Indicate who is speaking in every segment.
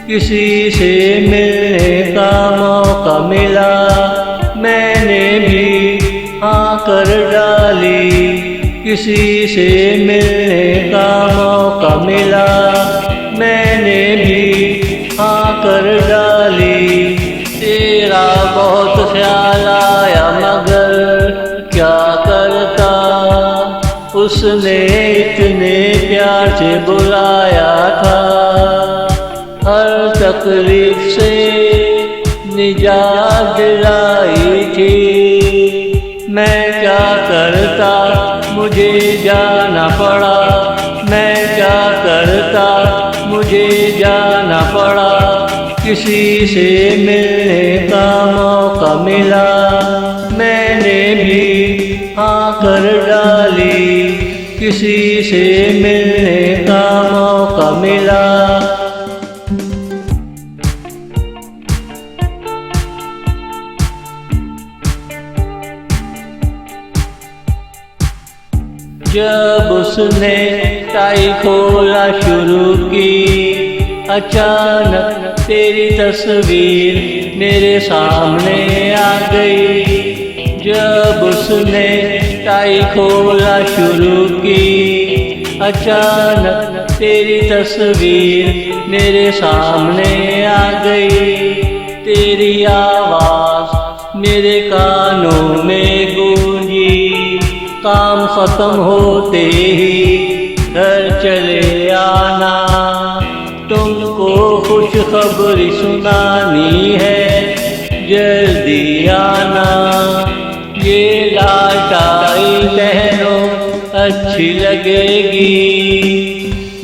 Speaker 1: किसी से मिलने का मौका मिला, मैंने भी हाँ कर डाली। किसी से मिलने का मौका मिला, मैंने भी हाँ कर डाली। तेरा बहुत ख्याल आया मगर क्या करता, उसने इतने प्यार से बुलाया था। हर तकलीफ से निजात दिलाई थी, मैं क्या करता मुझे जाना पड़ा। मैं क्या करता मुझे जाना पड़ा। किसी से मिलने का मौका मिला, मैंने भी हाँ कर डाली। किसी से मिलने का मौका मिला। जब उसने टाई खोला शुरू की, अचानक तेरी तस्वीर मेरे सामने आ गई। जब उसने टाई खोला शुरू की, अचानक तेरी तस्वीर मेरे सामने आ गई। तेरी आवाज़ मेरे कानों में गूंजी। काम खत्म होते ही घर चले आना, तुमको खुशखबरी सुनानी है, जल्दी आना। ये लाल टाई पहनो अच्छी लगेगी,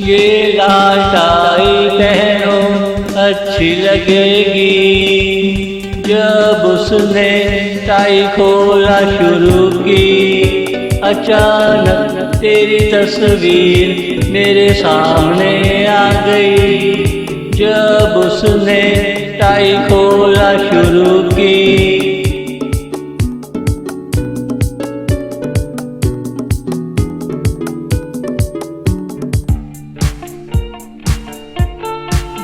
Speaker 1: ये लाल टाई पहनो अच्छी लगेगी। जब उसने टाई खोला शुरू की, अचानक तेरी तस्वीर मेरे सामने आ गई। जब उसने टाई खोला शुरू की,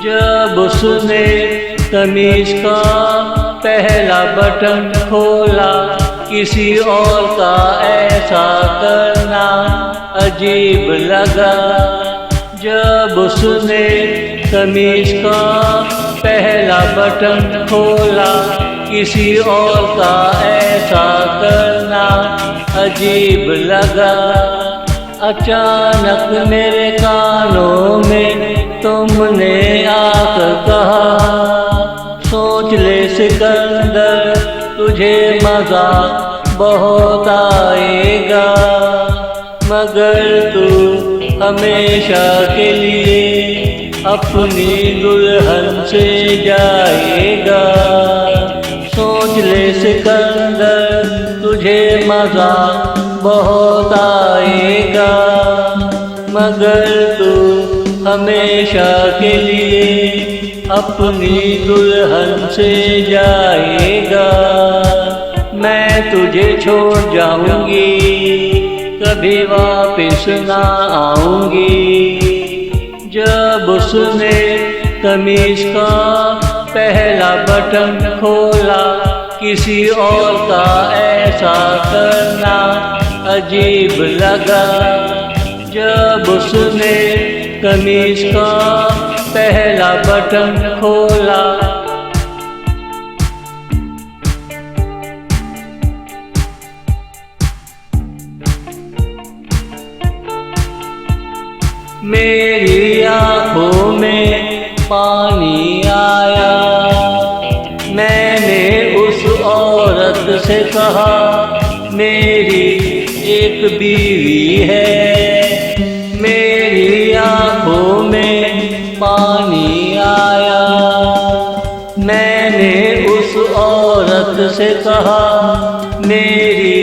Speaker 1: जब उसने कमीज का पहला बटन खोला, किसी और का ऐसा करना अजीब लगा। जब उसने कमीज का पहला बटन खोला, किसी और का ऐसा करना अजीब लगा। अचानक मेरे कानों में तुमने आकर कहा, सोच ले सिकंदर तुझे मज़ा बहुत आएगा, मगर तू हमेशा के लिए अपनी दुल्हन से जाएगा। सोच ले सिकंदर तुझे मज़ा बहुत आएगा, मगर तू हमेशा के लिए अपनी दुल्हन से जाएगा। मैं तुझे छोड़ जाऊंगी, कभी वापस ना आऊंगी। जब उसने कमीज का पहला बटन खोला, किसी और का ऐसा करना अजीब लगा। जब उसने कमीज का पहला बटन खोला, मेरी आँखों में पानी आया। मैंने उस औरत से कहा, मेरी एक बीवी है। मेरी आँखों में पानी आया। मैंने उस औरत से कहा, मेरी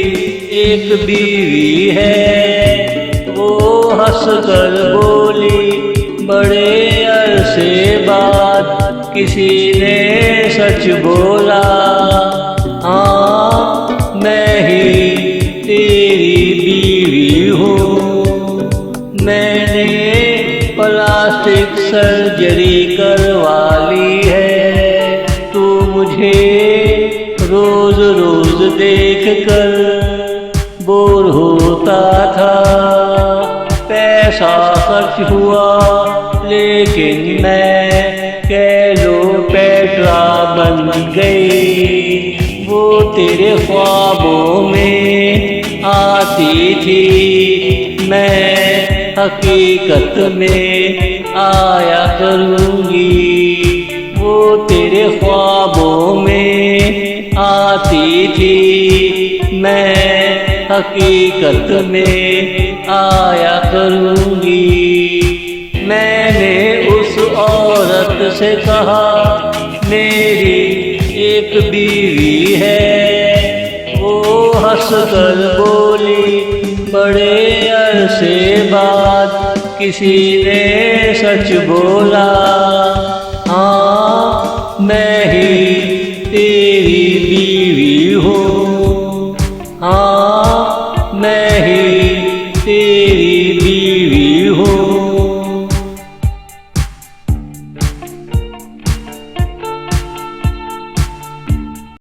Speaker 1: एक बीवी है। वो हंसकर बोली, बड़े अरसे बाद किसी ने सच बोला। हाँ, मैं ही तेरी बीवी हूँ। मैंने प्लास्टिक सर्जरी करवा ली। कर बोर होता था। पैसा खर्च हुआ लेकिन मैं क्लेयोपेट्रा बन गई। वो तेरे ख्वाबों में आती थी, मैं हकीकत में आया करूँगी। वो तेरे ख्वाबों में आती थी, मैं हकीकत में आया करूँगी। मैंने उस औरत से कहा मेरी एक बीवी है। वो हंसकर बोली बड़े अरसे बाद किसी ने सच बोला।